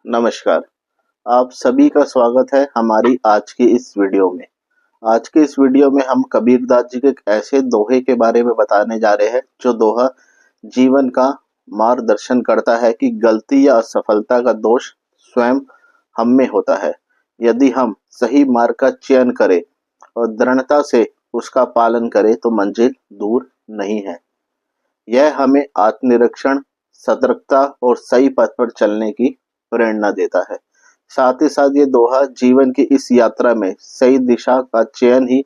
नमस्कार। आप सभी का स्वागत है हमारी आज की इस वीडियो में। आज के इस वीडियो में हम कबीरदास जी के एक ऐसे दोहे के बारे में बताने जा रहे हैं जो दोहा जीवन का मार्गदर्शन करता है कि गलती या असफलता का दोष स्वयं हम में होता है। यदि हम सही मार्ग का चयन करें और दृढ़ता से उसका पालन करें तो मंजिल दूर नहीं है। यह हमें आत्मनिरीक्षण, सतर्कता और सही पथ पर चलने की प्रेरणा देता है। साथ ही साथ ये दोहा जीवन की इस यात्रा में सही दिशा का चयन ही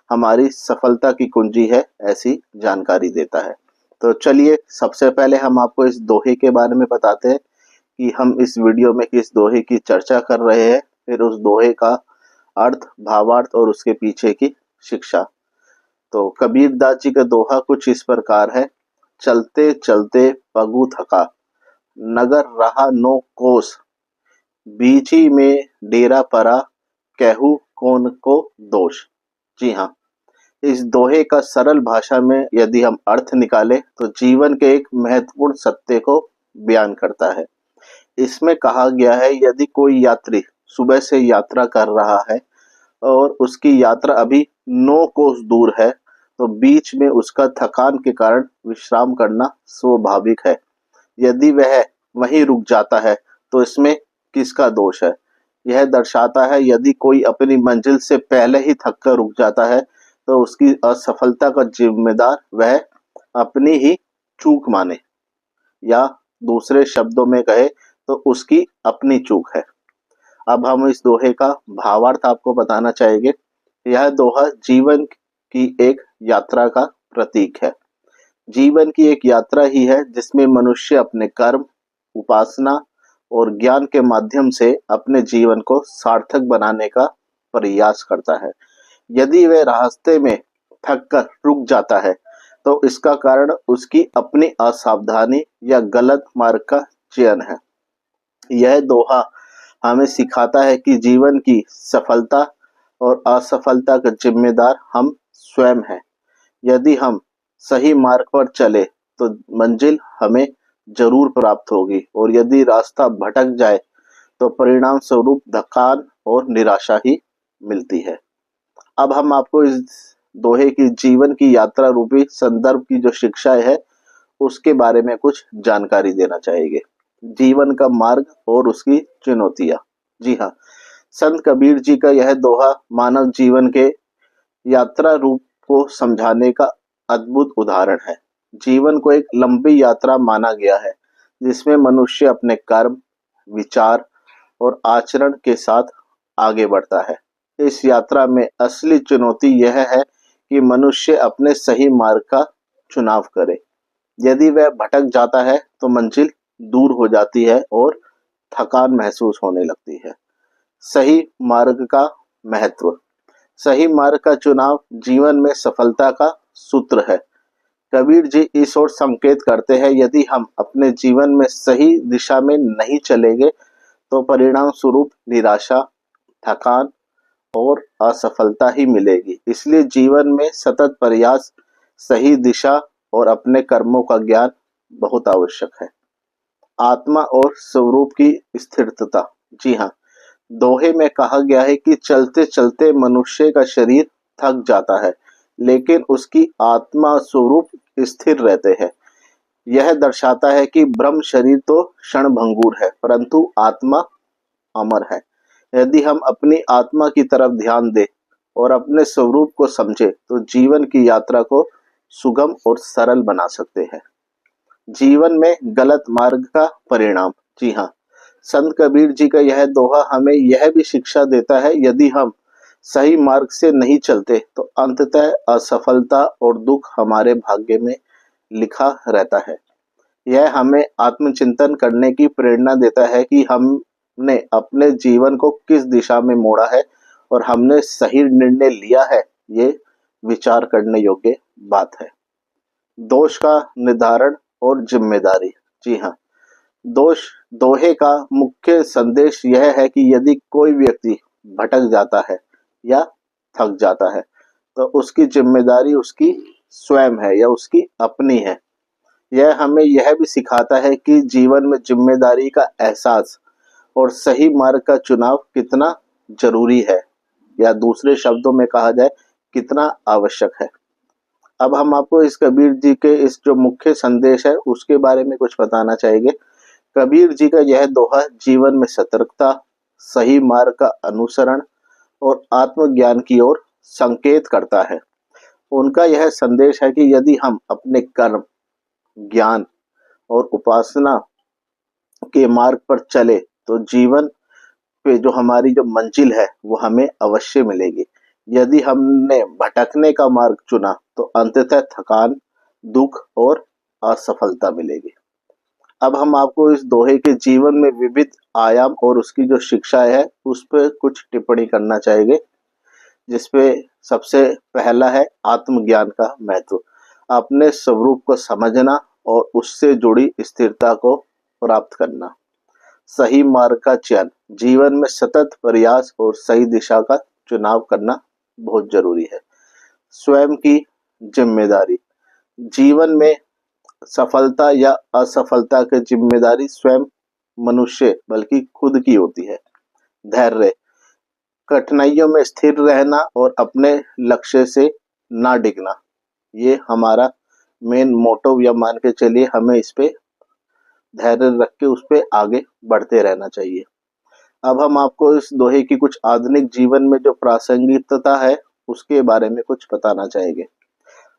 हमारी सफलता की कुंजी है, ऐसी जानकारी देता है। तो चलिए सबसे पहले हम आपको इस दोहे के बारे में बताते हैं कि हम इस वीडियो में किस दोहे की चर्चा कर रहे हैं, फिर उस दोहे का अर्थ, भावार्थ और उसके पीछे की शिक्षा। तो कबीरदास जी का दोहा कुछ इस प्रकार है। चलते चलते पगु थका, नगर रहा नो कोस, बीची में डेरा परा, कहूँ कौन को दोष। जी हाँ, इस दोहे का सरल भाषा में यदि हम अर्थ निकालें तो जीवन के एक महत्वपूर्ण सत्य को बयान करता है। इसमें कहा गया है यदि कोई यात्री सुबह से यात्रा कर रहा है और उसकी यात्रा अभी 9 कोस दूर है तो बीच में उसका थकान के कारण विश्राम करना स्वाभाविक है। यदि वह वहीं रुक जाता है तो इसमें किसका दोष है? यह दर्शाता है यदि कोई अपनी मंजिल से पहले ही थक कर रुक जाता है तो उसकी असफलता का जिम्मेदार वह अपनी ही चूक माने, या दूसरे शब्दों में कहे तो उसकी अपनी चूक है। अब हम इस दोहे का भावार्थ आपको बताना चाहेंगे। यह दोहा जीवन की एक यात्रा का प्रतीक है। जीवन की एक यात्रा ही है जिसमें मनुष्य अपने कर्म, उपासना और ज्ञान के माध्यम से अपने जीवन को सार्थक बनाने का प्रयास करता है। यदि वह रास्ते में थक कर रुक जाता है तो इसका कारण उसकी अपनी असावधानी या गलत मार्ग का चयन है। यह दोहा हमें सिखाता है कि जीवन की सफलता और असफलता का जिम्मेदार हम स्वयं हैं। यदि हम सही मार्ग पर चले तो मंजिल हमें जरूर प्राप्त होगी, और यदि रास्ता भटक जाए तो परिणाम स्वरूप थकान और निराशा ही मिलती है। अब हम आपको इस दोहे की जीवन की यात्रा रूपी संदर्भ की जो शिक्षाएं है उसके बारे में कुछ जानकारी देना चाहेंगे। जीवन का मार्ग और उसकी चुनौतियां। जी हाँ, संत कबीर जी का यह दोहा मानव जीवन के यात्रा रूप को समझाने का अद्भुत उदाहरण है। जीवन को एक लंबी यात्रा माना गया है जिसमें मनुष्य अपने कर्म, विचार और आचरण के साथ आगे बढ़ता है। इस यात्रा में असली चुनौती यह है कि मनुष्य अपने सही मार्ग का चुनाव करे। यदि वह भटक जाता है तो मंजिल दूर हो जाती है और थकान महसूस होने लगती है। सही मार्ग का महत्व। सही मार्ग का चुनाव जीवन में सफलता का सूत्र है। कबीर जी इस ओर संकेत करते हैं यदि हम अपने जीवन में सही दिशा में नहीं चलेंगे तो परिणाम स्वरूप निराशा, थकान और असफलता ही मिलेगी। इसलिए जीवन में सतत प्रयास, सही दिशा और अपने कर्मों का ज्ञान बहुत आवश्यक है। आत्मा और स्वरूप की स्थिरता। जी हाँ, दोहे में कहा गया है कि चलते चलते मनुष्य का शरीर थक जाता है लेकिन उसकी आत्मा स्वरूप स्थिर रहते हैं। यह दर्शाता है कि ब्रह्म शरीर तो क्षण भंगुर है परंतु आत्मा अमर है। यदि हम अपनी आत्मा की तरफ ध्यान दें और अपने स्वरूप को समझे तो जीवन की यात्रा को सुगम और सरल बना सकते हैं। जीवन में गलत मार्ग का परिणाम। जी हाँ, संत कबीर जी का यह दोहा हमें यह भी शिक्षा देता है यदि हम सही मार्ग से नहीं चलते तो अंततः असफलता और दुख हमारे भाग्य में लिखा रहता है। यह हमें आत्मचिंतन करने की प्रेरणा देता है कि हमने अपने जीवन को किस दिशा में मोड़ा है और हमने सही निर्णय लिया है। ये विचार करने योग्य बात है। दोष का निर्धारण और जिम्मेदारी। जी हाँ, दोहे का मुख्य संदेश यह है कि यदि कोई व्यक्ति भटक जाता है या थक जाता है तो उसकी जिम्मेदारी उसकी स्वयं है या उसकी अपनी है। यह हमें यह भी सिखाता है कि जीवन में जिम्मेदारी का एहसास और सही मार्ग का चुनाव कितना जरूरी है, या दूसरे शब्दों में कहा जाए कितना आवश्यक है। अब हम आपको इस कबीर जी के इस जो मुख्य संदेश है उसके बारे में कुछ बताना चाहेंगे। कबीर जी का यह दोहा जीवन में सतर्कता, सही मार्ग का अनुसरण और आत्मज्ञान की ओर संकेत करता है। उनका यह संदेश है कि यदि हम अपने कर्म, ज्ञान और उपासना के मार्ग पर चले तो जीवन पे जो हमारी जो मंजिल है वो हमें अवश्य मिलेगी। यदि हमने भटकने का मार्ग चुना तो अंततः थकान, दुख और असफलता मिलेगी। अब हम आपको इस दोहे के जीवन में विविध आयाम और उसकी जो शिक्षा है उस पर कुछ टिप्पणी करना चाहेंगे, जिसपे सबसे पहला है आत्मज्ञान का महत्व। अपने स्वरूप को समझना और उससे जुड़ी स्थिरता को प्राप्त करना। सही मार्ग का चयन, जीवन में सतत प्रयास और सही दिशा का चुनाव करना बहुत जरूरी है। स्वयं की जिम्मेदारी, जीवन में सफलता या असफलता की जिम्मेदारी स्वयं मनुष्य बल्कि खुद की होती है। धैर्य, कठिनाइयों में स्थिर रहना और अपने लक्ष्य से ना डिगना, ये हमारा मेन मोटो, या मान के चलिए हमें इस पे धैर्य रख के उस पे आगे बढ़ते रहना चाहिए। अब हम आपको इस दोहे की कुछ आधुनिक जीवन में जो प्रासंगिकता है उसके बारे में कुछ बताना चाहेंगे।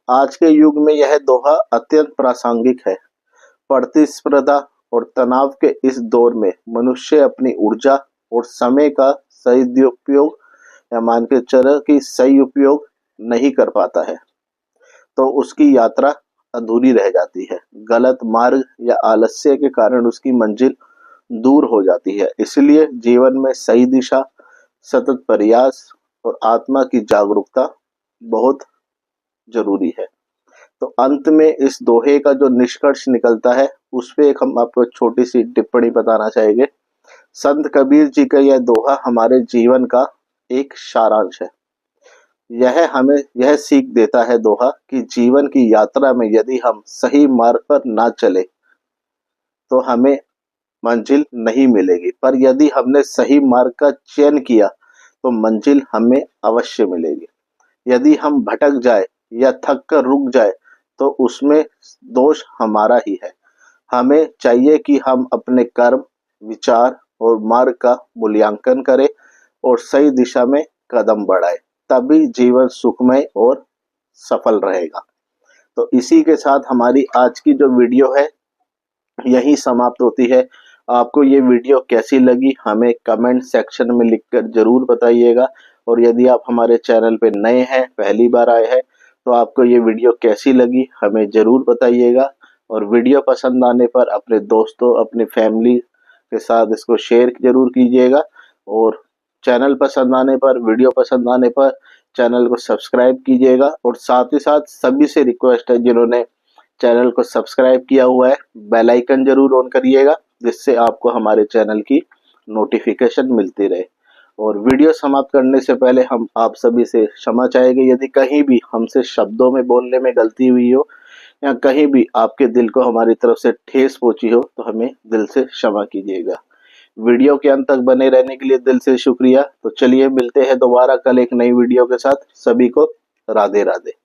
आज के युग में यह दोहा अत्यंत प्रासंगिक है। प्रतिस्पर्धा और तनाव के इस दौर में मनुष्य अपनी ऊर्जा और समय का सही उपयोग, या मान के चलो कि सही उपयोग नहीं कर पाता है तो उसकी यात्रा अधूरी रह जाती है। गलत मार्ग या आलस्य के कारण उसकी मंजिल दूर हो जाती है। इसलिए जीवन में सही दिशा, सतत प्रयास और आत्मा की जागरूकता बहुत जरूरी है। तो अंत में इस दोहे का जो निष्कर्ष निकलता है उस पे एक हम आपको छोटी सी टिप्पणी बताना चाहेंगे। संत कबीर जी का यह दोहा हमारे जीवन का एक सारांश है। यह हमें यह सीख देता है दोहा कि जीवन की यात्रा में यदि हम सही मार्ग पर ना चले तो हमें मंजिल नहीं मिलेगी, पर यदि हमने सही मार्ग का चयन किया तो मंजिल हमें अवश्य मिलेगी। यदि हम भटक जाए या थक कर रुक जाए तो उसमें दोष हमारा ही है। हमें चाहिए कि हम अपने कर्म, विचार और मार्ग का मूल्यांकन करें और सही दिशा में कदम बढ़ाएं, तभी जीवन सुखमय और सफल रहेगा। तो इसी के साथ हमारी आज की जो वीडियो है यही समाप्त होती है। आपको ये वीडियो कैसी लगी हमें कमेंट सेक्शन में लिखकर जरूर बताइएगा, और यदि आप हमारे चैनल पे नए हैं, पहली बार आए हैं, तो आपको ये वीडियो कैसी लगी हमें जरूर बताइएगा। और वीडियो पसंद आने पर अपने दोस्तों, अपनी फैमिली के साथ इसको शेयर जरूर कीजिएगा, और चैनल पसंद आने पर, वीडियो पसंद आने पर चैनल को सब्सक्राइब कीजिएगा। और साथ ही साथ सभी से रिक्वेस्ट है, जिन्होंने चैनल को सब्सक्राइब किया हुआ है, बेल आइकन जरूर ऑन करिएगा, जिससे आपको हमारे चैनल की नोटिफिकेशन मिलती रहे। और वीडियो समाप्त करने से पहले हम आप सभी से क्षमा चाहेंगे यदि कहीं भी हमसे शब्दों में बोलने में गलती हुई हो या कहीं भी आपके दिल को हमारी तरफ से ठेस पहुंची हो तो हमें दिल से क्षमा कीजिएगा। वीडियो के अंत तक बने रहने के लिए दिल से शुक्रिया। तो चलिए मिलते हैं दोबारा कल एक नई वीडियो के साथ। सभी को राधे राधे।